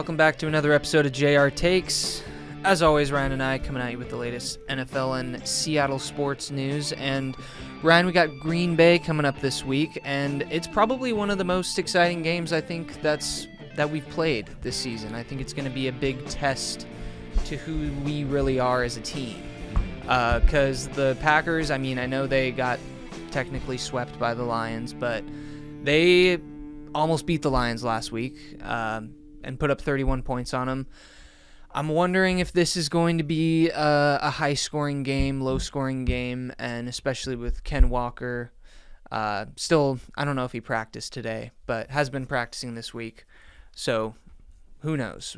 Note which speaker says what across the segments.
Speaker 1: welcome back to another episode of JR Takes. As always, Ryan and I coming at you with the latest NFL and Seattle sports news. And Ryan, we got Green Bay coming up this week, and it's probably one of the most exciting games I think that we've played this season. I think it's going to be a big test to who we really are as a team. Because the Packers, I know they got technically swept by the Lions, but they almost beat the Lions last week and put up 31 points on them. I'm wondering if this is going to be a high-scoring game, low-scoring game, and especially with Ken Walker. Still, I don't know if he practiced today, but has been practicing this week. So, who knows?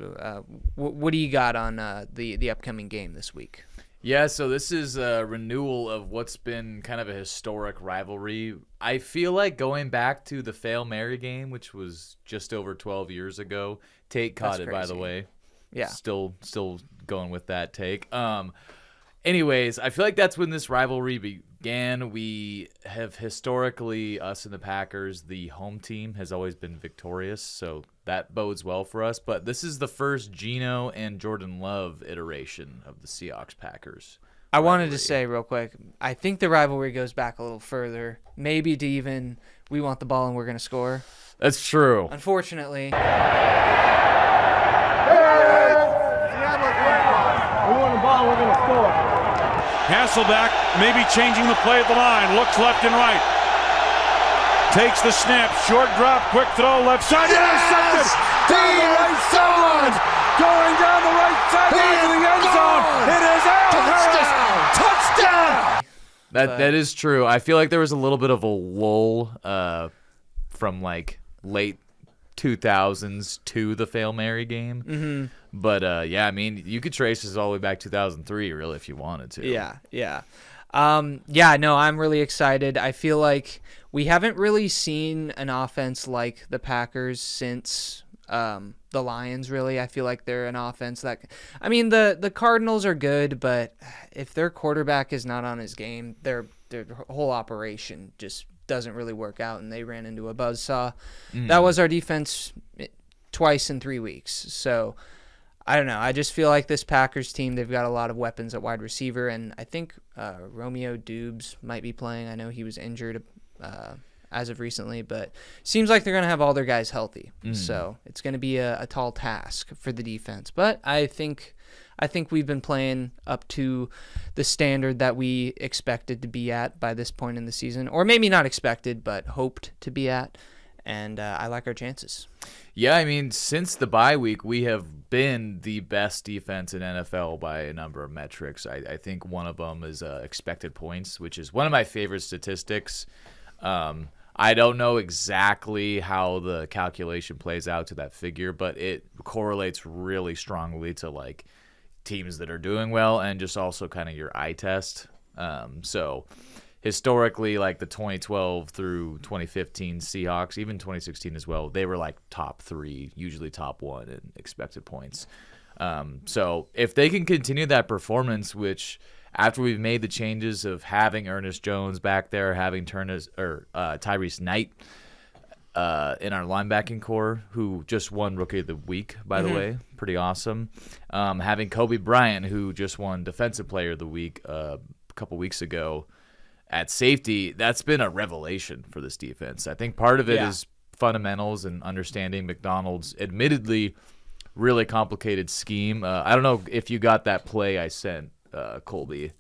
Speaker 1: What do you got on the upcoming game this week?
Speaker 2: Yeah, so this is a renewal of what's been kind of a historic rivalry. I feel like going back to the Fail Mary game, which was just over 12 years ago. Tate caught it, by the way.
Speaker 1: Yeah.
Speaker 2: Still going with that take. Anyways, I feel like that's when this rivalry began. We have historically, us and the Packers, the home team has always been victorious, so that bodes well for us. But this is the first Geno and Jordan Love iteration of the Seahawks-Packers.
Speaker 1: I wanted to say real quick, I think the rivalry goes back a little further. Maybe to even, we want the ball and we're going to score.
Speaker 2: That's true.
Speaker 1: Unfortunately.
Speaker 3: We want the ball, we're going to score. Hasselbeck maybe changing the play at the line. Looks left and right. Takes the snap. Short drop. Quick throw. Left side. Intercepted. Down the right side. Going down the right side. Into the end zone. It is out. Touchdown.
Speaker 2: That is true. I feel like there was a little bit of a lull from like late 2000s to the Fail Mary game.
Speaker 1: Mm-hmm.
Speaker 2: But, yeah, you could trace this all the way back 2003, really, if you wanted to.
Speaker 1: Yeah. I'm really excited. I feel like we haven't really seen an offense like the Packers since the Lions, really. I feel like they're an offense that – the Cardinals are good, but if their quarterback is not on his game, their whole operation just doesn't really work out, and they ran into a buzzsaw. That was our defense twice in 3 weeks. So – I don't know. I just feel like this Packers team, they've got a lot of weapons at wide receiver, and I think Romeo Dubes might be playing. I know he was injured as of recently, but seems like they're going to have all their guys healthy. So it's going to be a tall task for the defense. But I think we've been playing up to the standard that we expected to be at by this point in the season, or maybe not expected, but hoped to be at. And I like our chances.
Speaker 2: Yeah, since the bye week, we have been the best defense in NFL by a number of metrics. I think one of them is expected points, which is one of my favorite statistics. I don't know exactly how the calculation plays out to that figure, but it correlates really strongly to like teams that are doing well and just also kind of your eye test. So historically, like the 2012 through 2015 Seahawks, even 2016 as well, they were like top 3, usually top 1 in expected points. So if they can continue that performance, which after we've made the changes of having Ernest Jones back there, having Tyrese Knight in our linebacking core, who just won Rookie of the Week, by the way, pretty awesome. Having Kobe Bryant, who just won Defensive Player of the Week a couple weeks ago. At safety, that's been a revelation for this defense. I think part of it is fundamentals and understanding McDonald's admittedly really complicated scheme. I don't know if you got that play I sent Colby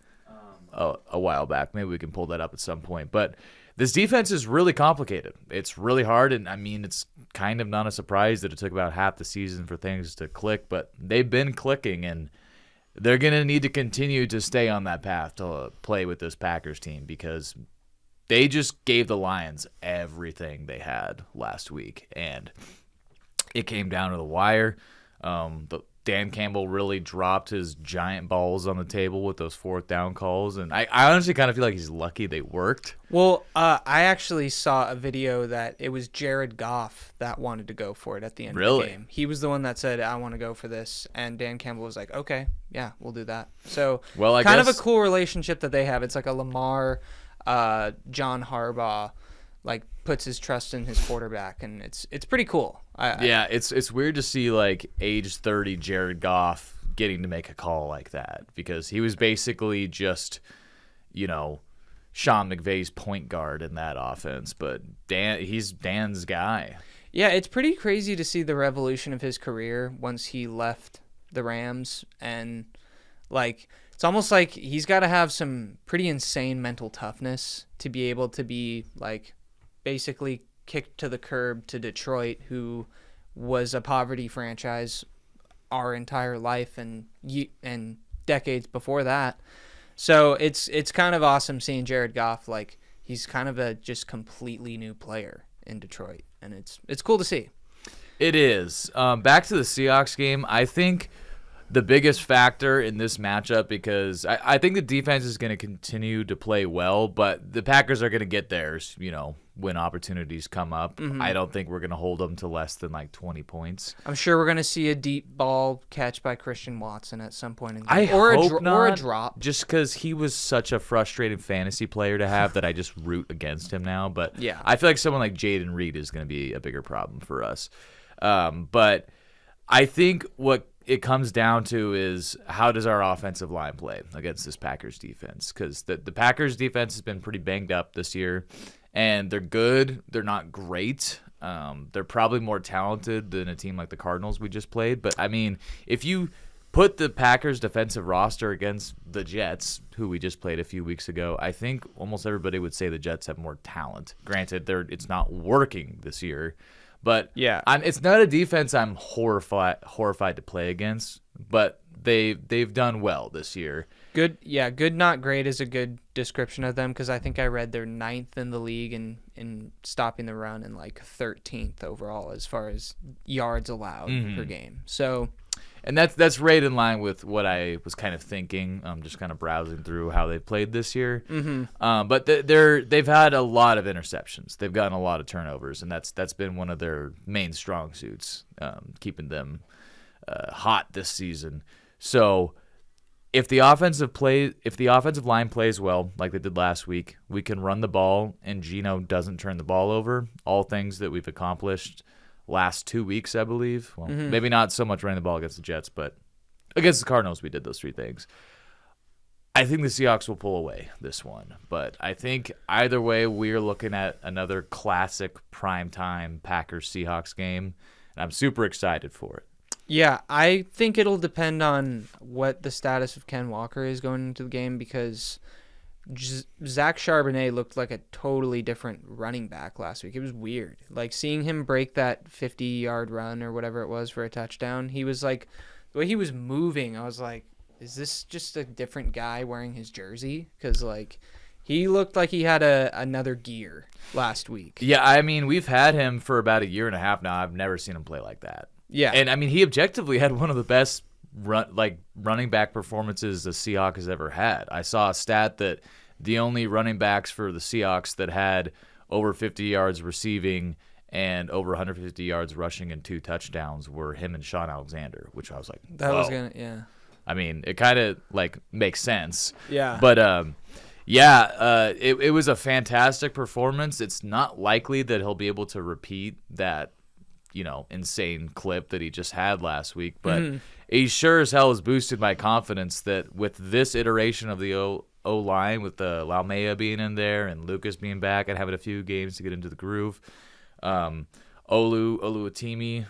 Speaker 2: a while back. Maybe we can pull that up at some point. But this defense is really complicated. It's really hard, and it's kind of not a surprise that it took about half the season for things to click, but they've been clicking, and they're going to need to continue to stay on that path to play with this Packers team because they just gave the Lions everything they had last week, and it came down to the wire. Dan Campbell really dropped his giant balls on the table with those 4th down calls, and I honestly kind of feel like he's lucky they worked.
Speaker 1: Well, I actually saw a video that it was Jared Goff that wanted to go for it at the end of the game. He was the one that said, I want to go for this, and Dan Campbell was like, okay, yeah, we'll do that. So I guess of a cool relationship that they have. It's like a Lamar, John Harbaugh, like puts his trust in his quarterback, and it's pretty cool.
Speaker 2: Yeah, it's weird to see like age 30 Jared Goff getting to make a call like that, because he was basically just, Sean McVay's point guard in that offense, but he's Dan's guy.
Speaker 1: Yeah, it's pretty crazy to see the revolution of his career once he left the Rams, and like it's almost like he's got to have some pretty insane mental toughness to be able to be like basically kicked to the curb to Detroit, who was a poverty franchise our entire life and decades before that. So it's kind of awesome seeing Jared Goff, like he's kind of a just completely new player in Detroit, and it's cool to see.
Speaker 2: It is. Back to the Seahawks game, I think the biggest factor in this matchup, because I think the defense is going to continue to play well, but the Packers are going to get theirs, when opportunities come up. Mm-hmm. I don't think we're going to hold them to less than like 20 points.
Speaker 1: I'm sure we're going to see a deep ball catch by Christian Watson at some point in the
Speaker 2: game.
Speaker 1: Or
Speaker 2: a
Speaker 1: drop.
Speaker 2: Just because he was such a frustrating fantasy player to have that I just root against him now. But
Speaker 1: yeah,
Speaker 2: I feel like someone like Jaden Reed is going to be a bigger problem for us. But I think what it comes down to is, how does our offensive line play against this Packers defense? Because the Packers defense has been pretty banged up this year, and they're good. They're not great. They're probably more talented than a team like the Cardinals we just played. But, I mean, if you put the Packers defensive roster against the Jets, who we just played a few weeks ago, I think almost everybody would say the Jets have more talent. Granted, it's not working this year. But
Speaker 1: yeah,
Speaker 2: it's not a defense I'm horrified to play against, but they've done well this year.
Speaker 1: Good, not great is a good description of them, because I think I read they're 9th in the league in stopping the run and like 13th overall as far as yards allowed per game. So,
Speaker 2: and that's right in line with what I was kind of thinking. I'm just kind of browsing through how they played this year.
Speaker 1: Mm-hmm.
Speaker 2: But they've had a lot of interceptions. They've gotten a lot of turnovers, and that's been one of their main strong suits, keeping them hot this season. So if the offensive line plays well, like they did last week, we can run the ball, and Geno doesn't turn the ball over. All things that we've accomplished last 2 weeks, I believe. Well, maybe not so much running the ball against the Jets, but against the Cardinals, we did those 3 things. I think the Seahawks will pull away this one, but I think either way, we're looking at another classic primetime Packers-Seahawks game, and I'm super excited for it.
Speaker 1: Yeah, I think it'll depend on what the status of Ken Walker is going into the game, because Zach Charbonnet looked like a totally different running back last week. It was weird. Like, seeing him break that 50-yard run or whatever it was for a touchdown, he was like, the way he was moving, I was like, is this just a different guy wearing his jersey? Because, like, he looked like he had another gear last week.
Speaker 2: Yeah, I mean, we've had him for about a year and a half now. I've never seen him play like that.
Speaker 1: Yeah.
Speaker 2: And, I mean, he objectively had one of the best running back performances the Seahawks has ever had. I saw a stat that the only running backs for the Seahawks that had over 50 yards receiving and over 150 yards rushing and 2 touchdowns were him and Sean Alexander, which I was like,
Speaker 1: yeah.
Speaker 2: I mean, it kind of like makes sense.
Speaker 1: Yeah.
Speaker 2: But it was a fantastic performance. It's not likely that he'll be able to repeat that, insane clip that he just had last week, but he sure as hell has boosted my confidence that with this iteration of the O-line, with the Laumea being in there and Lucas being back and having a few games to get into the groove, Oluwatimi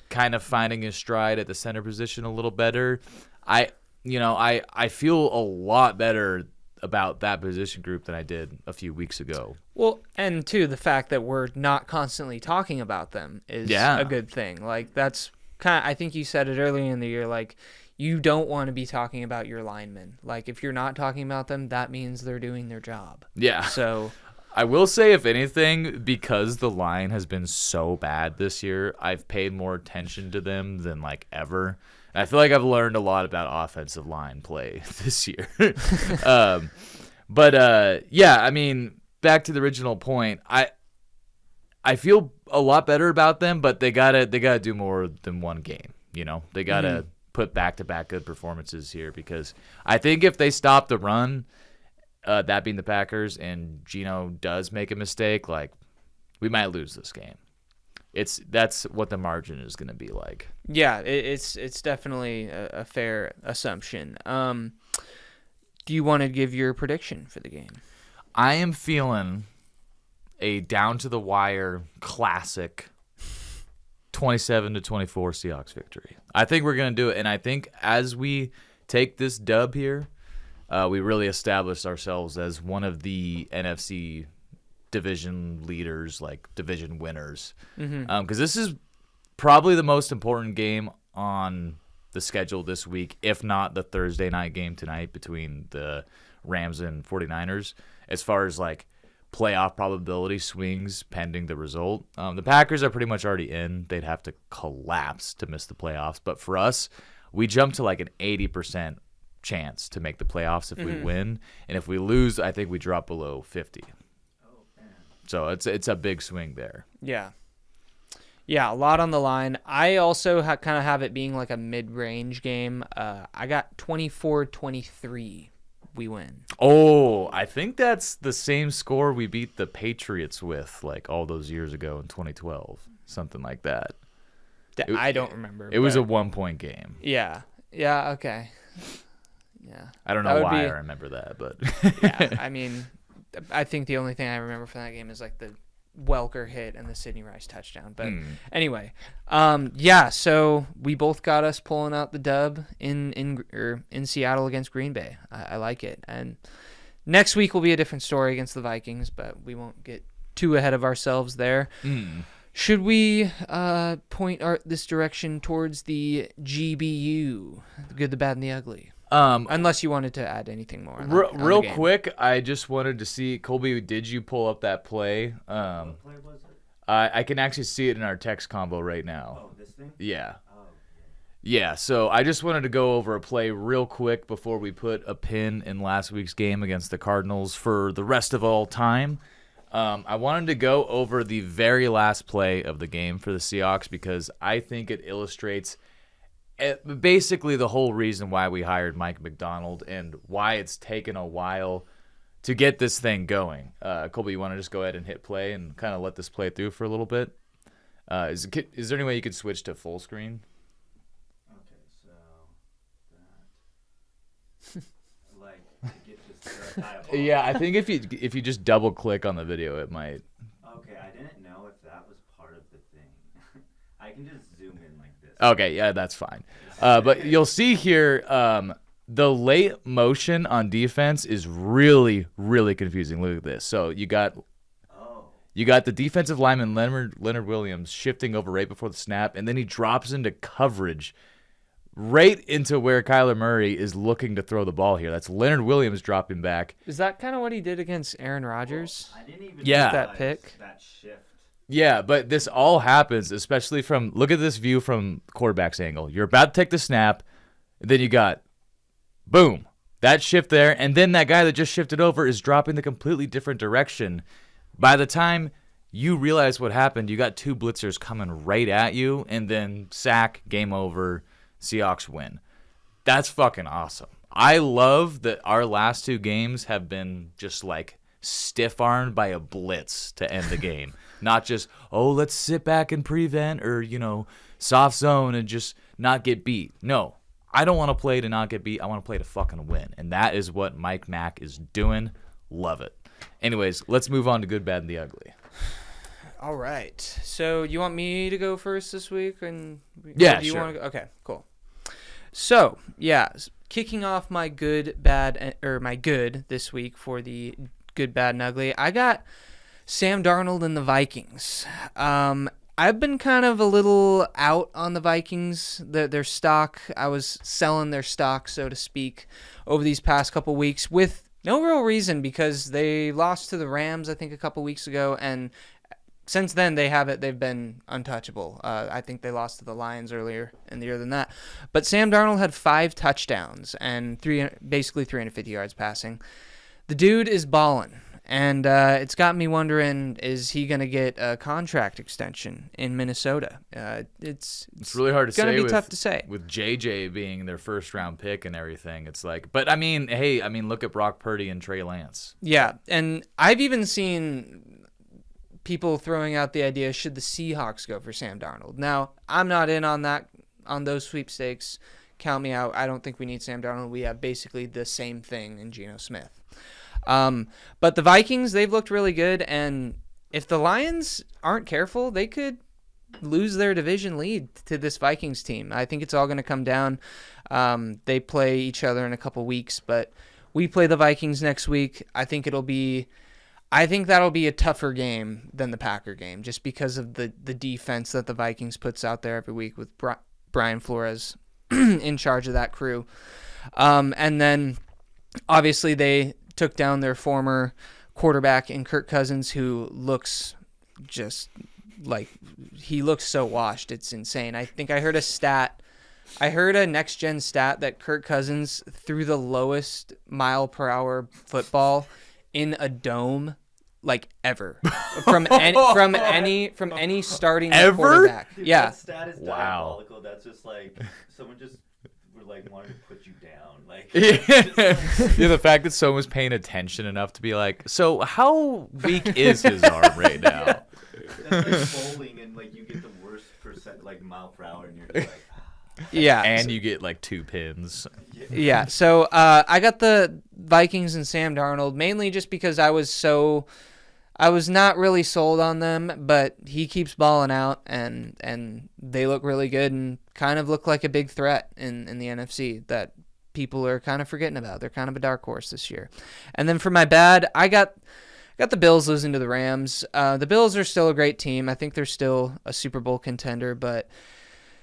Speaker 2: kind of finding his stride at the center position a little better. I feel a lot better about that position group than I did a few weeks ago.
Speaker 1: Well, and too, the fact that we're not constantly talking about them is a good thing. Like, that's kind of, I think you said it earlier in the year, like, you don't want to be talking about your linemen. Like, if you're not talking about them, that means they're doing their job.
Speaker 2: Yeah.
Speaker 1: So
Speaker 2: I will say, if anything, because the line has been so bad this year, I've paid more attention to them than like ever. And I feel like I've learned a lot about offensive line play this year. Yeah, I mean, back to the original point, I feel a lot better about them, but they gotta do more than one game. They gotta put back-to-back good performances here, because I think if they stop the run, that being the Packers, and Geno does make a mistake, like, we might lose this game. that's what the margin is going to be like.
Speaker 1: Yeah, it's definitely a fair assumption. Do you want to give your prediction for the game?
Speaker 2: I am feeling a down-to-the-wire classic 27-24 Seahawks victory. I think we're going to do it, and I think as we take this dub here, we really establish ourselves as one of the NFC division leaders, like division winners. Because this is probably the most important game on the schedule this week, if not the Thursday night game tonight between the Rams and 49ers, as far as like playoff probability swings pending the result. The Packers are pretty much already in. They'd have to collapse to miss the playoffs. But for us, we jump to like an 80% chance to make the playoffs if we win. And if we lose, I think we drop below 50. So it's a big swing there.
Speaker 1: Yeah. Yeah, a lot on the line. I also kind of have it being like a mid-range game. I got 24-23. We win.
Speaker 2: Oh, I think that's the same score we beat the Patriots with like all those years ago in 2012. Something like that.
Speaker 1: I don't remember.
Speaker 2: It was a 1-point game.
Speaker 1: Yeah. Yeah, okay. Yeah.
Speaker 2: I don't know why I remember that, but
Speaker 1: yeah, I mean, I think the only thing I remember from that game is like the Welker hit and the Sidney Rice touchdown. But anyway, yeah. So we both got us pulling out the dub in Seattle against Green Bay. I like it. And next week will be a different story against the Vikings, but we won't get too ahead of ourselves there. Should we point this direction towards the GBU, the good, the bad, and the ugly? Unless you wanted to add anything more.
Speaker 2: Real quick, I just wanted to see, Colby, did you pull up that play?
Speaker 4: What play was it?
Speaker 2: I can actually see it in our text combo right now.
Speaker 4: Oh, this thing?
Speaker 2: Yeah.
Speaker 4: Oh,
Speaker 2: Yeah, so I just wanted to go over a play real quick before we put a pin in last week's game against the Cardinals for the rest of all time. I wanted to go over the very last play of the game for the Seahawks because I think it illustrates basically the whole reason why we hired Mike McDonald and why it's taken a while to get this thing going. Colby, you want to just go ahead and hit play and kind of let this play through for a little bit? Is there any way you could switch to full screen?
Speaker 4: okay, so that like to get this diabolical.
Speaker 2: Yeah, I think if you just double click on the video, it might.
Speaker 4: Okay, I didn't know if that was part of the thing. I can just zoom in like this.
Speaker 2: Okay, yeah, that's fine. But you'll see here the late motion on defense is really, really confusing. Look at this. So you got the defensive lineman Leonard Williams shifting over right before the snap, and then he drops into coverage right into where Kyler Murray is looking to throw the ball here. That's Leonard Williams dropping back.
Speaker 1: Is that kind of what he did against Aaron Rodgers?
Speaker 4: I didn't even
Speaker 2: Yeah.
Speaker 1: That pick?
Speaker 4: that shift.
Speaker 2: Yeah, but this all happens, especially from, look at this view from quarterback's angle. You're about to take the snap, and then you got, boom, that shift there, and then that guy that just shifted over is dropping the completely different direction. By the time you realize what happened, you got two blitzers coming right at you, and then sack, game over, Seahawks win. That's fucking awesome. I love that our last two games have been just like stiff-armed by a blitz to end the game. Not just, oh, let's sit back and prevent or, soft zone and just not get beat. No, I don't want to play to not get beat. I want to play to fucking win. And that is what Mike Mack is doing. Love it. Anyways, let's move on to good, bad, and the ugly.
Speaker 1: All right. So you want me to go first this week?
Speaker 2: Yeah,
Speaker 1: do you
Speaker 2: sure.
Speaker 1: want to go? Okay, cool. So, yeah, kicking off my good, bad, or my good this week for the good, bad, and ugly, I got Sam Darnold and the Vikings. I've been kind of a little out on the Vikings, their stock. I was selling their stock, so to speak, over these past couple weeks with no real reason because they lost to the Rams, I think, a couple weeks ago, and since then they've been untouchable. I think they lost to the Lions earlier in the year than that. But Sam Darnold had 5 touchdowns and basically 350 yards passing. The dude is balling. And it's got me wondering, is he going to get a contract extension in Minnesota? It's
Speaker 2: really hard to say.
Speaker 1: It's going to be tough to say.
Speaker 2: With JJ being their first-round pick and everything, it's like... But, look at Brock Purdy and Trey Lance.
Speaker 1: Yeah, and I've even seen people throwing out the idea, should the Seahawks go for Sam Darnold? Now, I'm not in on those sweepstakes. Count me out. I don't think we need Sam Darnold. We have basically the same thing in Geno Smith. But the Vikings, they've looked really good, and if the Lions aren't careful, they could lose their division lead to this Vikings team. I think it's all going to come down. They play each other in a couple weeks, but we play the Vikings next week. I think that'll be a tougher game than the Packer game, just because of the defense that the Vikings puts out there every week with Brian Flores in charge of that crew. And then obviously they took down their former quarterback in Kirk Cousins, who looks just like he looks so washed. It's insane. I think I heard a next gen stat that Kirk Cousins threw the lowest mile per hour football in a dome like ever from any starting quarterback. Yeah.
Speaker 4: That stat is diabolical. That's just like someone just would like wanted to put you down. Like
Speaker 2: yeah, the fact that someone was paying attention enough to be like, so how weak is his arm right now?
Speaker 4: Yeah. That's like bowling and like you get the worst percent like mile per hour and you're just like
Speaker 1: yeah,
Speaker 2: and you get like 2 pins.
Speaker 1: Yeah, so I got the Vikings and Sam Darnold mainly just because I was not really sold on them, but he keeps balling out, and they look really good and kind of look like a big threat in the NFC that people are kind of forgetting about. They're kind of a dark horse this year. And then for my bad, I got the Bills losing to the Rams. The Bills are still a great team. I think they're still a Super Bowl contender, but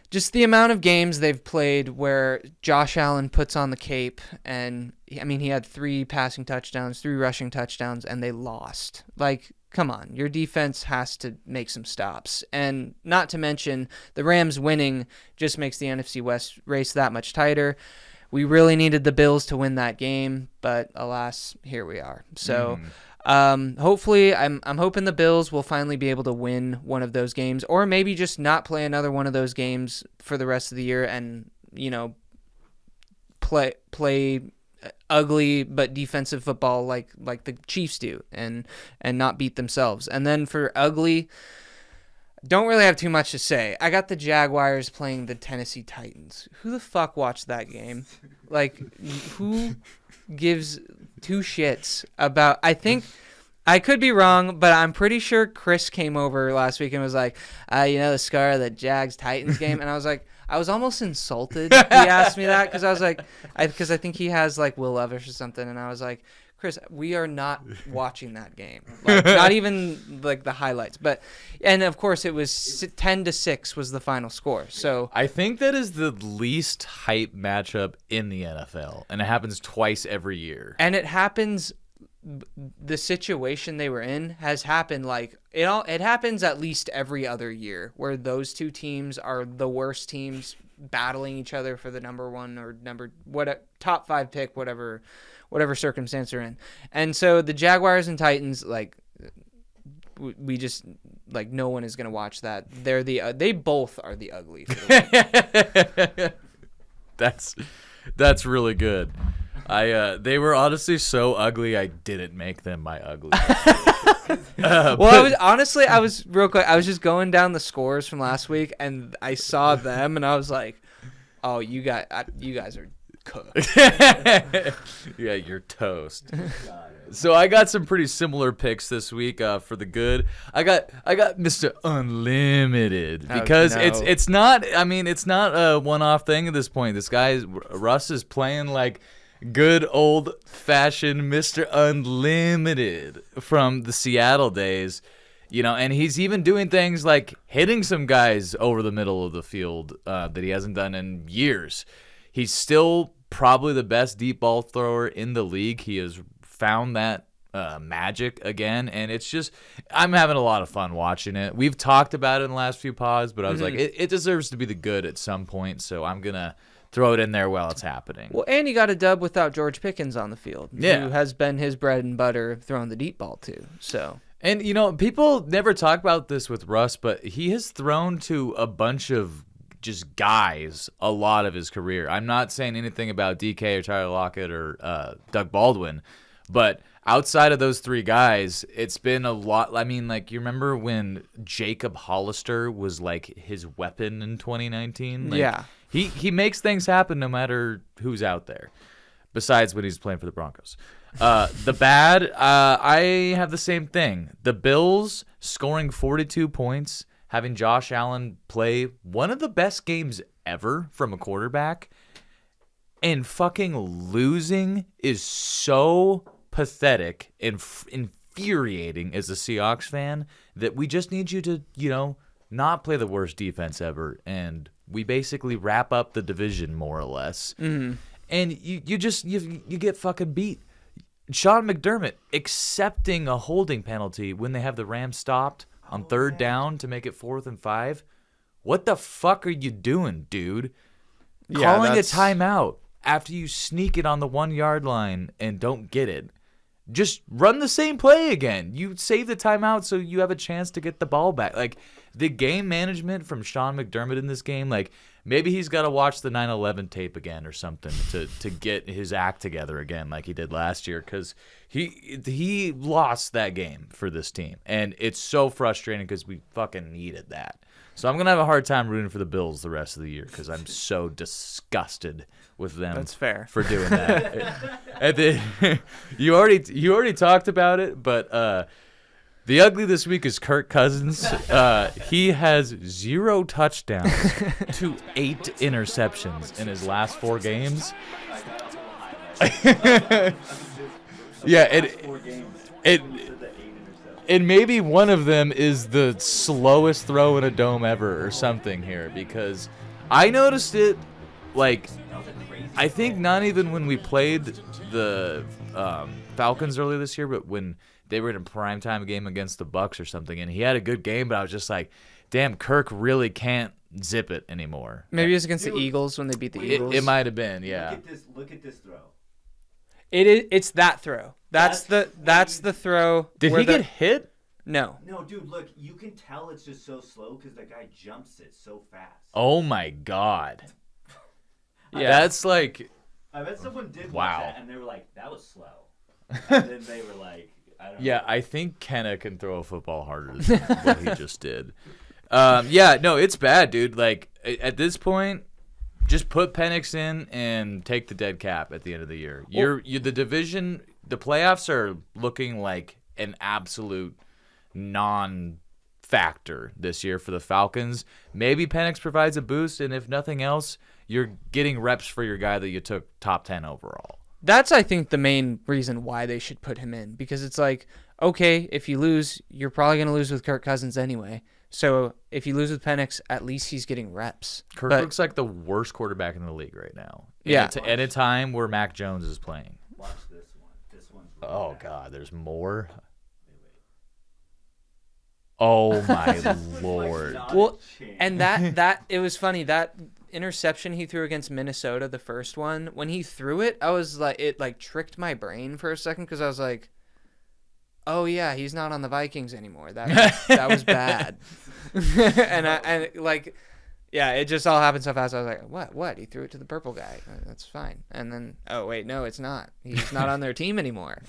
Speaker 1: just the amount of games they've played where Josh Allen puts on the cape, and I mean, he had 3 passing touchdowns, 3 rushing touchdowns, and they lost. Like, come on, your defense has to make some stops. And not to mention, the Rams winning just makes the NFC West race that much tighter. We really needed the Bills to win that game, but alas, here we are. So hopefully, I'm hoping the Bills will finally be able to win one of those games, or maybe just not play another one of those games for the rest of the year, and play ugly but defensive football like the Chiefs do, and not beat themselves. And then for ugly, don't really have too much to say. I got the Jaguars playing the Tennessee Titans. Who the fuck watched that game? Like, who gives 2 shits about? I think I could be wrong, but I'm pretty sure Chris came over last week and was like, the score of the Jags Titans game, and I was almost insulted. He asked me that because I was like, because I think he has like Will Levis or something, and I was like, Chris, we are not watching that game, like, not even like the highlights. And of course it was 10-6 was the final score. So
Speaker 2: I think that is the least hype matchup in the NFL, and it happens twice every year.
Speaker 1: And it happens. The situation they were in has happened like it happens at least every other year, where those 2 teams are the worst teams battling each other for the number 1 or top 5 pick, whatever circumstance they're in. And so the Jaguars and Titans, like, we just, like, no one is gonna watch that. They both are the ugly for the win.
Speaker 2: That's really good. They were honestly so ugly, I didn't make them my ugly.
Speaker 1: Well, I was real quick. I was just going down the scores from last week, and I saw them, and I was like, "Oh, you guys are cooked."
Speaker 2: Yeah, you're toast. So I got some pretty similar picks this week for the good. I got Mr. Unlimited because it's not. I mean, it's not a one-off thing at this point. This guy Russ is playing like good old-fashioned Mr. Unlimited from the Seattle days, and he's even doing things like hitting some guys over the middle of the field that he hasn't done in years. He's still probably the best deep ball thrower in the league. He has found that magic again, and it's just, I'm having a lot of fun watching it. We've talked about it in the last few pods, but I was like, it deserves to be the good at some point, so I'm going to throw it in there while it's happening.
Speaker 1: Well, and he got a dub without George Pickens on the field, who has been his bread and butter throwing the deep ball too. So,
Speaker 2: and people never talk about this with Russ, but he has thrown to a bunch of just guys a lot of his career. I'm not saying anything about DK or Tyler Lockett or Doug Baldwin, But outside of those three guys, it's been a lot. I mean, like, you remember when Jacob Hollister was like his weapon in 2019? Like,
Speaker 1: yeah.
Speaker 2: He makes things happen no matter who's out there, besides when he's playing for the Broncos. The bad, I have the same thing. The Bills scoring 42 points, having Josh Allen play one of the best games ever from a quarterback, and fucking losing is so pathetic and infuriating as a Seahawks fan that we just need you to, not play the worst defense ever, and we basically wrap up the division more or less.
Speaker 1: Mm-hmm.
Speaker 2: And you get fucking beat. Sean McDermott accepting a holding penalty when they have the Rams stopped on third down to make it 4th and 5. What the fuck are you doing, dude? Calling a timeout after you sneak it on the 1-yard line and don't get it. Just run the same play again. You save the timeout so you have a chance to get the ball back. Like, the game management from Sean McDermott in this game, like, maybe he's got to watch the 9/11 tape again or something to get his act together again like he did last year, because he lost that game for this team. And it's so frustrating because we fucking needed that. So I'm going to have a hard time rooting for the Bills the rest of the year because I'm so disgusted with them.
Speaker 1: That's fair.
Speaker 2: For doing that. And then, you already talked about it, but the ugly this week is Kirk Cousins. He has 0 touchdowns to 8 interceptions in his last 4 games. Yeah, and maybe one of them is the slowest throw in a dome ever or something here, because I noticed it, like, I think not even when we played the Falcons earlier this year, but when they were in a primetime game against the Bucs or something, and he had a good game, but I was just like, damn, Kirk really can't zip it anymore.
Speaker 1: Maybe it was against the Eagles when they beat the Eagles.
Speaker 2: It might have been, yeah.
Speaker 4: Look at this throw.
Speaker 1: It's that throw. That's the throw.
Speaker 2: Did he get hit?
Speaker 1: No.
Speaker 4: No, dude, look, you can tell it's just so slow because that guy jumps it so fast.
Speaker 2: Oh my God.
Speaker 1: Yeah.
Speaker 2: That's like,
Speaker 4: I bet someone did
Speaker 2: wow.
Speaker 4: watch that and they were like, that was slow. And then they were like, I don't know.
Speaker 2: Yeah, I think Kenna can throw a football harder than what he just did. Yeah, no, it's bad, dude. Like, at this point, just put Penix in and take the dead cap at the end of the year. You're the division, the playoffs are looking like an absolute non-factor this year for the Falcons. Maybe Penix provides a boost, and if nothing else, you're getting reps for your guy that you took top 10 overall.
Speaker 1: That's, I think, the main reason why they should put him in, because it's like, okay, if you lose, you're probably going to lose with Kirk Cousins anyway. So if you lose with Penix, at least he's getting reps.
Speaker 2: Kirk looks like the worst quarterback in the league right now.
Speaker 1: Yeah.
Speaker 2: At a time where Mac Jones is playing.
Speaker 4: Watch this one. This one's really
Speaker 2: Oh,
Speaker 4: bad.
Speaker 2: God, there's more?
Speaker 4: Wait.
Speaker 2: Oh, my Lord.
Speaker 4: Not
Speaker 1: Well,
Speaker 4: a chance.
Speaker 1: and that it was funny, that interception he threw against Minnesota, the first one, when he threw it, I was like, it like tricked my brain for a second, because I was like, oh yeah, he's not on the Vikings anymore. That was bad. and like, yeah, it just all happened so fast. I was like, what? He threw it to the purple guy. That's fine. And then, oh wait, no, it's not. He's not on their team anymore.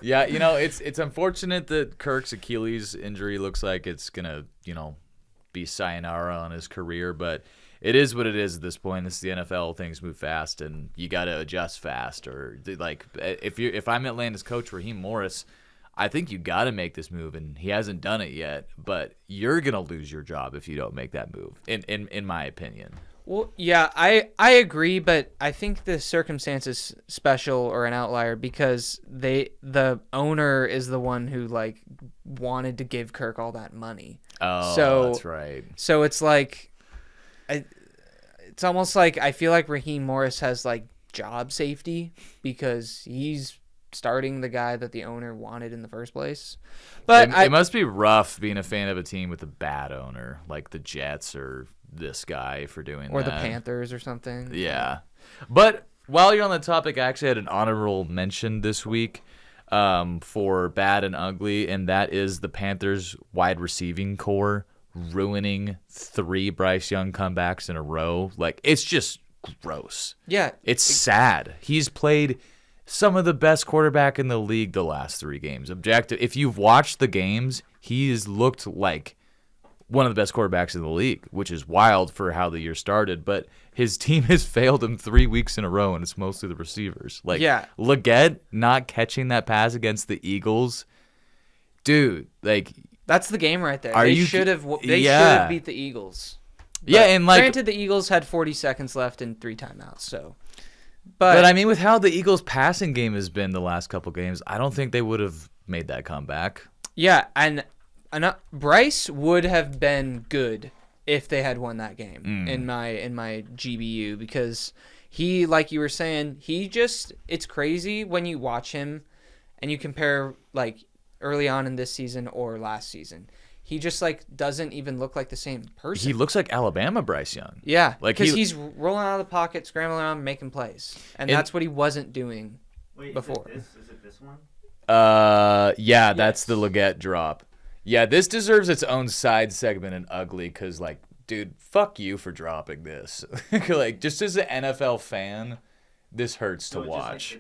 Speaker 2: Yeah, it's unfortunate that Kirk's Achilles injury looks like it's gonna, be sayonara on his career, but it is what it is at this point. This is the NFL. Things move fast, and you got to adjust fast. Or like, if I'm Atlanta's coach, Raheem Morris, I think you got to make this move, and he hasn't done it yet. But you're gonna lose your job if you don't make that move, in my opinion.
Speaker 1: Well, yeah, I agree, but I think the circumstance is special or an outlier because the owner is the one who like wanted to give Kirk all that money.
Speaker 2: Oh,
Speaker 1: so,
Speaker 2: that's right.
Speaker 1: So it's like, it's almost like I feel like Raheem Morris has like job safety because he's starting the guy that the owner wanted in the first place. But
Speaker 2: it must be rough being a fan of a team with a bad owner, like the Jets or this guy for doing that.
Speaker 1: Or the Panthers or something.
Speaker 2: Yeah. But while you're on the topic, I actually had an honorable mention this week for bad and ugly, and that is the Panthers wide receiving core ruining 3 Bryce Young comebacks in a row. Like, it's just gross.
Speaker 1: Yeah.
Speaker 2: It's sad. He's played some of the best quarterback in the league the last 3 games. Objective. If you've watched the games, he has looked like one of the best quarterbacks in the league, which is wild for how the year started. But his team has failed him 3 weeks in a row, and it's mostly the receivers. Like, Leggett not catching that pass against the Eagles, dude. Like,
Speaker 1: that's the game right there. They should have beat the Eagles. But
Speaker 2: and like,
Speaker 1: granted, the Eagles had 40 seconds left and 3 timeouts. So,
Speaker 2: but I mean, with how the Eagles' passing game has been the last couple games, I don't think they would have made that comeback.
Speaker 1: Yeah, and Bryce would have been good if they had won that game in my GBU, because he, like you were saying, it's crazy when you watch him and you compare like early on in this season or last season. He just like doesn't even look like the same person.
Speaker 2: He looks like Alabama Bryce Young.
Speaker 1: Yeah, like because he's rolling out of the pocket, scrambling around, making plays, and that's what he wasn't doing before.
Speaker 4: Is it this one?
Speaker 2: Yeah, that's the Leggett drop. Yeah, this deserves its own side segment and ugly, because like, dude, fuck you for dropping this. Like, just as an NFL fan, this hurts to watch.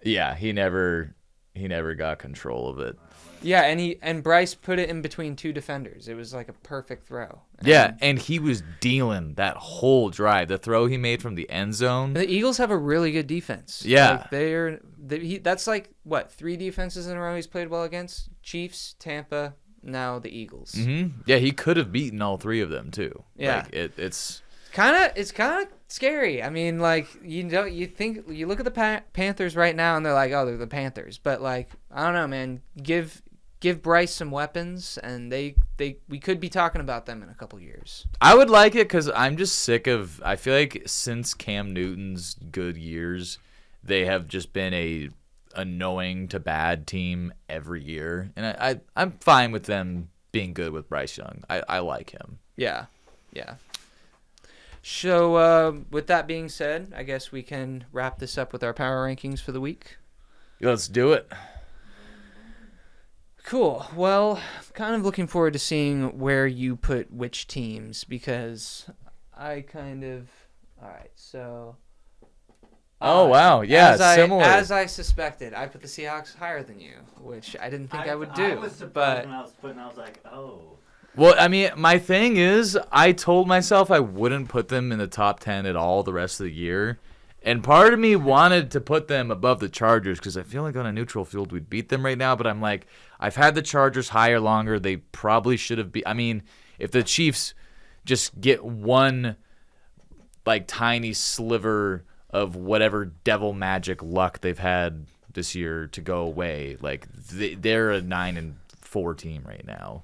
Speaker 2: Yeah, he never got control of it.
Speaker 1: Yeah, and Bryce put it in between 2 defenders. It was like a perfect throw.
Speaker 2: And he was dealing that whole drive. The throw he made from the end zone.
Speaker 1: The Eagles have a really good defense.
Speaker 2: Yeah,
Speaker 1: like that's like what, 3 defenses in a row he's played well against: Chiefs, Tampa, now the Eagles.
Speaker 2: Mm-hmm. Yeah, he could have beaten all 3 of them too.
Speaker 1: Yeah,
Speaker 2: like, it's
Speaker 1: kind of scary. I mean, like, you look at the Panthers right now and they're like, oh, they're the Panthers, but like, I don't know, man. Give Bryce some weapons, and we could be talking about them in a couple years.
Speaker 2: I would like it, because I'm just sick of. I feel like since Cam Newton's good years, they have just been a annoying to bad team every year, and I'm fine with them being good with Bryce Young. I like him.
Speaker 1: Yeah. So with that being said, I guess we can wrap this up with our power rankings for the week.
Speaker 2: Let's do it.
Speaker 1: Cool. Well, kind of looking forward to seeing where you put which teams, because I kind of... All right, so...
Speaker 2: Oh, wow. Yeah, similar.
Speaker 1: As I suspected, I put the Seahawks higher than you, which I didn't think I would do.
Speaker 4: I was surprised when I was like, oh...
Speaker 2: Well, I mean, my thing is, I told myself I wouldn't put them in the top 10 at all the rest of the year. And part of me wanted to put them above the Chargers, because I feel like on a neutral field we'd beat them right now. But I'm like, I've had the Chargers higher longer. They probably should have I mean, if the Chiefs just get one like tiny sliver of whatever devil magic luck they've had this year to go away, like they're a 9-4 team right now,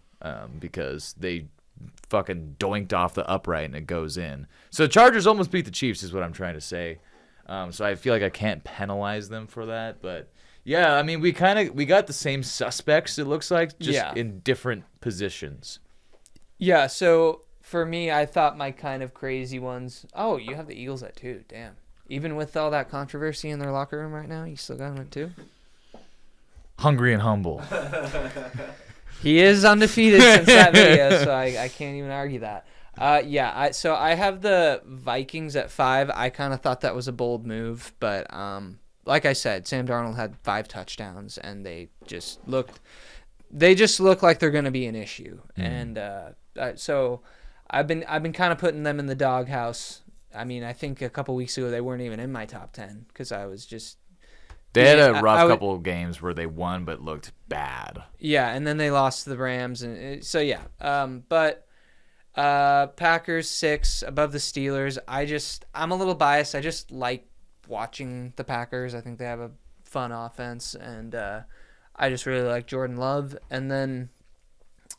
Speaker 2: because they fucking doinked off the upright and it goes in. So the Chargers almost beat the Chiefs is what I'm trying to say. So I feel like I can't penalize them for that. But yeah, I mean, we got the same suspects, it looks like, just in different positions.
Speaker 1: Yeah, so for me, I thought my kind of crazy ones. Oh, you have the Eagles at 2. Damn. Even with all that controversy in their locker room right now, you still got them at 2?
Speaker 2: Hungry and humble.
Speaker 1: He is undefeated since that video, so I can't even argue that. So I have the Vikings at 5. I kind of thought that was a bold move, but like I said, Sam Darnold had 5 touchdowns, and they just look like they're going to be an issue. And so I've been kind of putting them in the doghouse. I mean, I think a couple weeks ago they weren't even in my top 10, because I was just...
Speaker 2: They had a rough couple of games where they won but looked bad. Yeah,
Speaker 1: and then they lost to the Rams, and so yeah. But Packers 6 above the Steelers. I'm a little biased. I just like watching the Packers. I think they have a fun offense, and I just really like Jordan Love. And then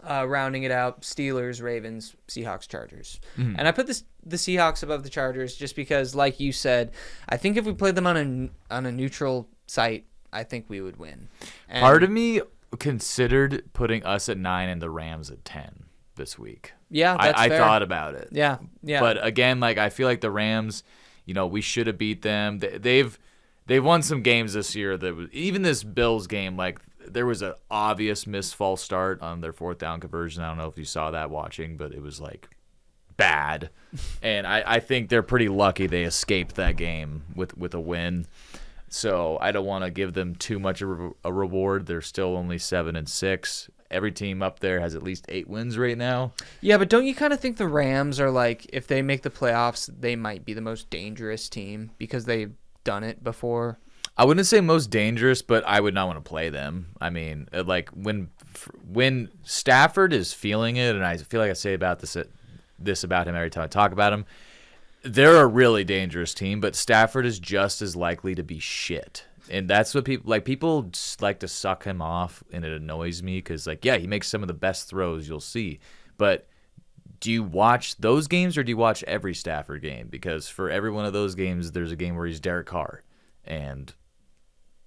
Speaker 1: rounding it out, Steelers, Ravens, Seahawks, Chargers. Mm-hmm. And I put the Seahawks above the Chargers just because, like you said, I think if we played them on a neutral site, I think we would win. And
Speaker 2: part of me considered putting us at 9 and the Rams at 10 this week.
Speaker 1: Yeah, that's
Speaker 2: I
Speaker 1: fair.
Speaker 2: thought about it.
Speaker 1: Yeah.
Speaker 2: But again, like, I feel like the Rams, we should have beat them. They've won some games this year that was, even this Bills game, like, there was an obvious missed false start on their 4th down conversion. I don't know if you saw that watching, but it was like bad. And I think they're pretty lucky they escaped that game with a win. So I don't want to give them too much of a reward. They're still only 7-6. Every team up there has at least 8 wins right now.
Speaker 1: Yeah, but don't you kind of think the Rams are like, if they make the playoffs, they might be the most dangerous team because they've done it before?
Speaker 2: I wouldn't say most dangerous, but I would not want to play them. I mean, like when Stafford is feeling it, and I feel like I say about this about him every time I talk about him, they're a really dangerous team, but Stafford is just as likely to be shit. And that's what people like to suck him off, and it annoys me because, like, yeah, he makes some of the best throws you'll see. But do you watch those games or do you watch every Stafford game? Because for every one of those games, there's a game where he's Derek Carr, and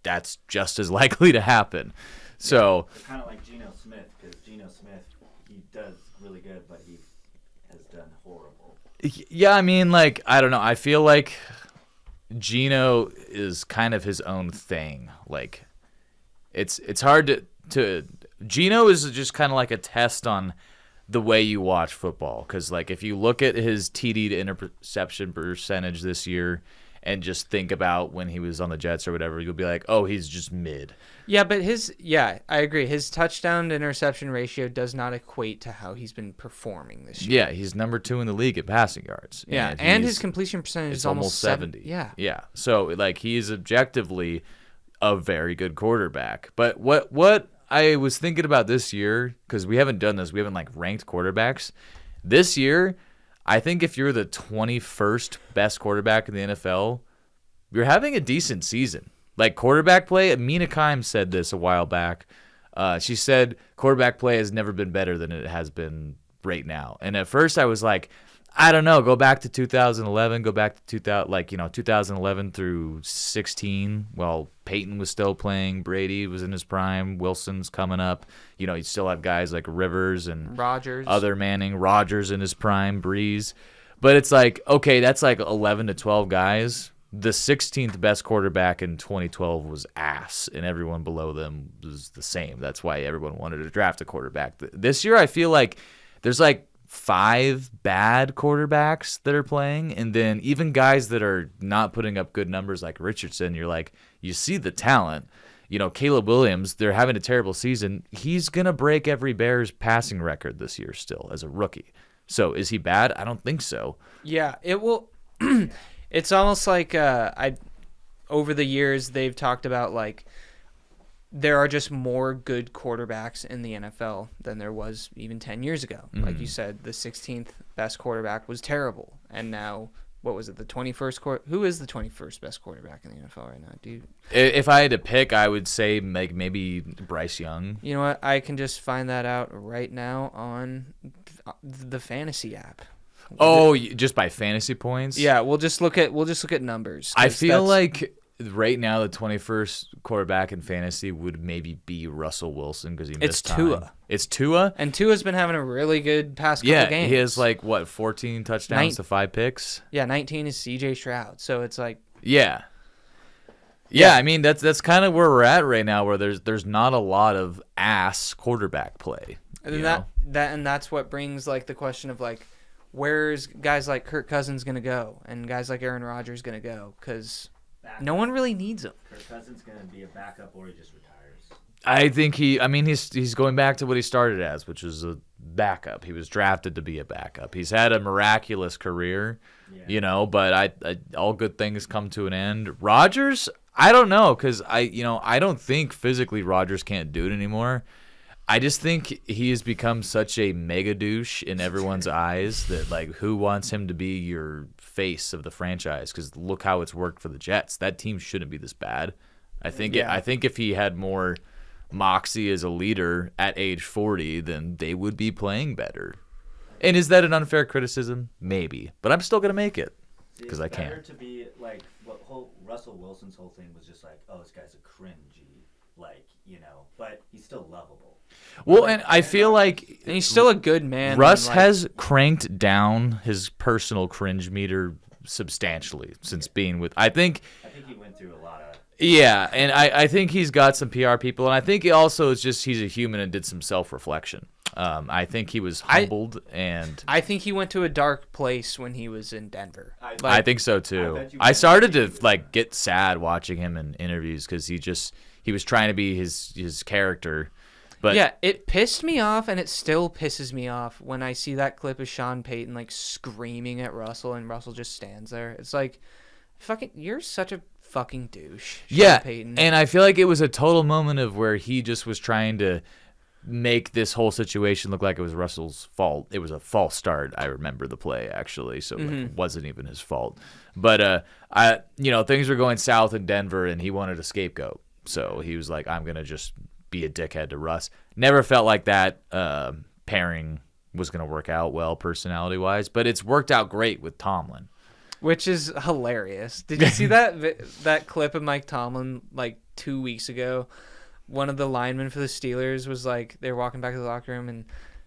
Speaker 2: that's just as likely to happen. So
Speaker 4: kind of like Geno Smith, because Geno Smith, he does really good, but he has done horrible.
Speaker 2: Yeah, I mean, like, I don't know. I feel like Geno is kind of his own thing. Like, it's hard to Geno is just kind of like a test on the way you watch football. Because, like, if you look at his TD to interception percentage this year and just think about when he was on the Jets or whatever, you'll be like, oh, he's just mid.
Speaker 1: Yeah, but I agree. His touchdown to interception ratio does not equate to how he's been performing this year.
Speaker 2: Yeah, he's number 2 in the league at passing yards.
Speaker 1: Yeah, and his completion percentage is almost
Speaker 2: 70.
Speaker 1: Yeah.
Speaker 2: Yeah. So, like, he's objectively a very good quarterback. But what I was thinking about this year, because we haven't done this, we haven't, like, ranked quarterbacks. This year, I think if you're the 21st best quarterback in the NFL, you're having a decent season. Like, quarterback play, Mina Kimes said this a while back. She said quarterback play has never been better than it has been right now. And at first I was like, I don't know, go back to 2011, go back to 2011 through 16. Well, Peyton was still playing, Brady was in his prime, Wilson's coming up. You know, you still have guys like Rivers and
Speaker 1: Rodgers,
Speaker 2: other Manning, Rodgers in his prime, Breeze. But it's like, okay, that's like 11 to 12 guys. The 16th best quarterback in 2012 was ass, and everyone below them was the same. That's why everyone wanted to draft a quarterback. This year, I feel like there's like 5 bad quarterbacks that are playing, and then even guys that are not putting up good numbers like Richardson, you're like, you see the talent. You know, Caleb Williams, they're having a terrible season. He's going to break every Bears passing record this year still as a rookie. So is he bad? I don't think so.
Speaker 1: Yeah, it will. It's almost like over the years they've talked about, like, there are just more good quarterbacks in the NFL than there was even 10 years ago. Mm-hmm. Like you said, the 16th best quarterback was terrible, and now what was it? The 21st who is the 21st best quarterback in the NFL right now, dude?
Speaker 2: If I had to pick, I would say like maybe Bryce Young.
Speaker 1: You know what? I can just find that out right now on the fantasy app.
Speaker 2: Oh, just by fantasy points?
Speaker 1: Yeah, we'll just look at numbers.
Speaker 2: I feel like right now the 21st quarterback in fantasy would maybe be Russell Wilson because he missed time.
Speaker 1: Tua.
Speaker 2: It's Tua?
Speaker 1: And Tua's been having a really good past couple games.
Speaker 2: Yeah, he has like, 14 touchdowns to 5 picks?
Speaker 1: Yeah, 19 is C.J. Stroud. So it's like...
Speaker 2: Yeah. Yeah, I mean, that's kind of where we're at right now, where there's not a lot of ass quarterback play.
Speaker 1: And that's what brings, like, the question of, like, where's guys like Kirk Cousins going to go and guys like Aaron Rodgers going to go? Because no one really needs them.
Speaker 4: Kirk Cousins going to be a backup or he just retires.
Speaker 2: I think he's going back to what he started as, which is a backup. He was drafted to be a backup. He's had a miraculous career, but I all good things come to an end. Rodgers, I don't know, because I don't think physically Rodgers can't do it anymore. I just think he has become such a mega douche in everyone's eyes that, like, who wants him to be your face of the franchise? Because look how it's worked for the Jets. That team shouldn't be this bad. I think if he had more moxie as a leader at age 40, then they would be playing better. And is that an unfair criticism? Maybe. But I'm still going to make it because I can.
Speaker 4: It's better to be, like, Russell Wilson's whole thing was just like, oh, this guy's a cringy, like, but he's still lovable.
Speaker 2: Well, and I feel like
Speaker 1: he's still a good man.
Speaker 2: Russ has cranked down his personal cringe meter substantially since being with. I think
Speaker 4: he went through a lot of.
Speaker 2: Yeah, and I think he's got some PR people, and I think he also is just he's a human and did some self-reflection. I think he was humbled, and
Speaker 1: I think he went to a dark place when he was in Denver.
Speaker 2: I think so too. I started to like get sad watching him in interviews because he was trying to be his character. But
Speaker 1: yeah, it pissed me off, and it still pisses me off when I see that clip of Sean Payton like screaming at Russell, and Russell just stands there. It's like, fucking, you're such a fucking douche, Sean Payton.
Speaker 2: And I feel like it was a total moment of where he just was trying to make this whole situation look like it was Russell's fault. It was a false start. I remember the play actually, so like, it wasn't even his fault. But things were going south in Denver, and he wanted a scapegoat, so he was like, I'm gonna just be a dickhead to Russ. Never felt like that pairing was going to work out well personality-wise, but it's worked out great with Tomlin.
Speaker 1: Which is hilarious. Did you see that clip of Mike Tomlin like 2 weeks ago? One of the linemen for the Steelers was like, they were walking back to the locker room, and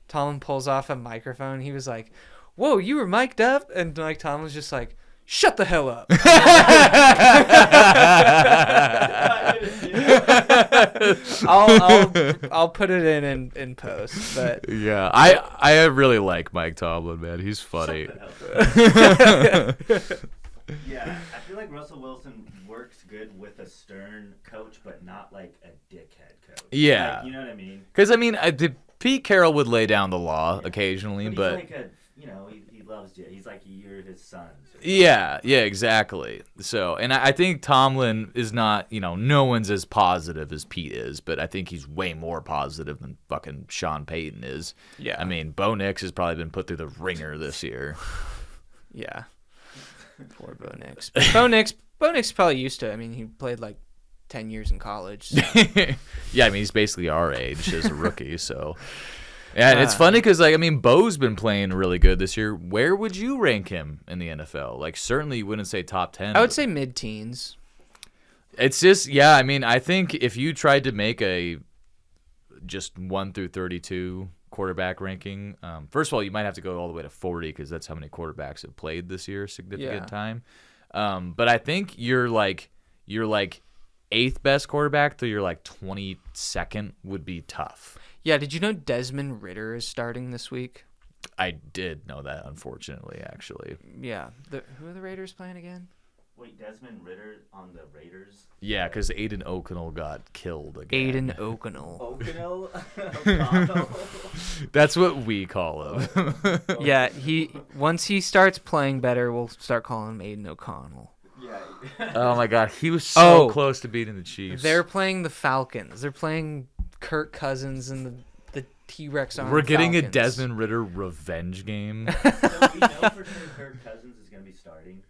Speaker 1: Tomlin pulls off a microphone. He was like, whoa, you were mic'd up? And Mike Tomlin was just like, shut the hell up. I'll put it in post, but
Speaker 2: yeah, I really like Mike Tomlin, man. He's funny.
Speaker 4: Yeah, I feel like Russell Wilson works good with a stern coach, but not like a dickhead coach.
Speaker 2: Yeah,
Speaker 4: like, you know what I mean?
Speaker 2: Because I mean, Pete Carroll would lay down the law occasionally, but
Speaker 4: he's like he loves you. He's like, you're his son.
Speaker 2: Yeah, exactly. So, and I think Tomlin is not, no one's as positive as Pete is, but I think he's way more positive than fucking Sean Payton is.
Speaker 1: Yeah.
Speaker 2: I mean, Bo Nix has probably been put through the ringer this year.
Speaker 1: Yeah. Poor Bo Nix. But Bo Nix probably used to. I mean, he played like 10 years in college. So.
Speaker 2: Yeah, I mean, he's basically our age as a rookie, so. Yeah, and it's funny because, Bo's been playing really good this year. Where would you rank him in the NFL? Like, certainly you wouldn't say top 10.
Speaker 1: I would say mid-teens.
Speaker 2: It's just, I think if you tried to make a just 1 through 32 quarterback ranking, first of all, you might have to go all the way to 40 because that's how many quarterbacks have played this year, significant time. But I think you're like 8th best quarterback to your like 22nd would be tough.
Speaker 1: Yeah, did you know Desmond Ridder is starting this week?
Speaker 2: I did know that, unfortunately, actually.
Speaker 1: Yeah. Who are the Raiders playing again?
Speaker 4: Wait, Desmond Ridder on the Raiders?
Speaker 2: Yeah, because Aiden O'Connell got killed again.
Speaker 1: Aiden O'Connell.
Speaker 4: O'Connell?
Speaker 2: That's what we call him.
Speaker 1: Yeah, once he starts playing better, we'll start calling him Aiden O'Connell.
Speaker 4: Yeah.
Speaker 2: Oh, my God. He was so close to beating the Chiefs.
Speaker 1: They're playing the Falcons. They're playing Kirk Cousins and the T-Rex on.
Speaker 2: We're getting a Desmond Ridder revenge game.
Speaker 4: So we know for sure Kirk Cousins is going to be starting.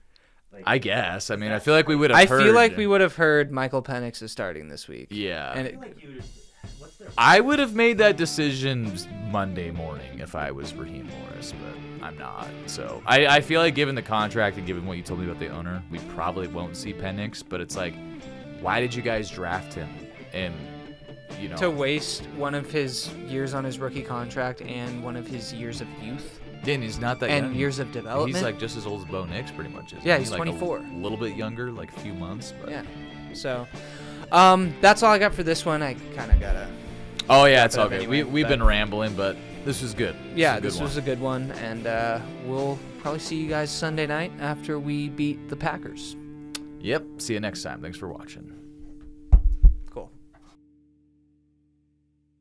Speaker 4: Like,
Speaker 2: I guess. I mean, I feel like we would have heard.
Speaker 1: I feel like we would have heard Michael Penix is starting this week.
Speaker 2: Yeah.
Speaker 1: And
Speaker 4: I feel like
Speaker 2: I would have made that decision Monday morning if I was Raheem Morris, but I'm not. So I feel like given the contract and given what you told me about the owner, we probably won't see Penix, but it's like, why did you guys draft him? And
Speaker 1: to waste one of his years on his rookie contract and one of his years of youth.
Speaker 2: Yeah, and he's not that
Speaker 1: and
Speaker 2: young.
Speaker 1: years of development.
Speaker 2: He's like just as old as Bo Nix, pretty much.
Speaker 1: Yeah, he's
Speaker 2: like
Speaker 1: 24.
Speaker 2: A little bit younger, like a few months. But.
Speaker 1: Yeah. So, that's all I got for this one. I kind of gotta.
Speaker 2: Oh yeah, it's all good.
Speaker 1: Anyway,
Speaker 2: We've been rambling, but this was good.
Speaker 1: Yeah, this was a good one, and we'll probably see you guys Sunday night after we beat the Packers.
Speaker 2: Yep. See you next time. Thanks for watching.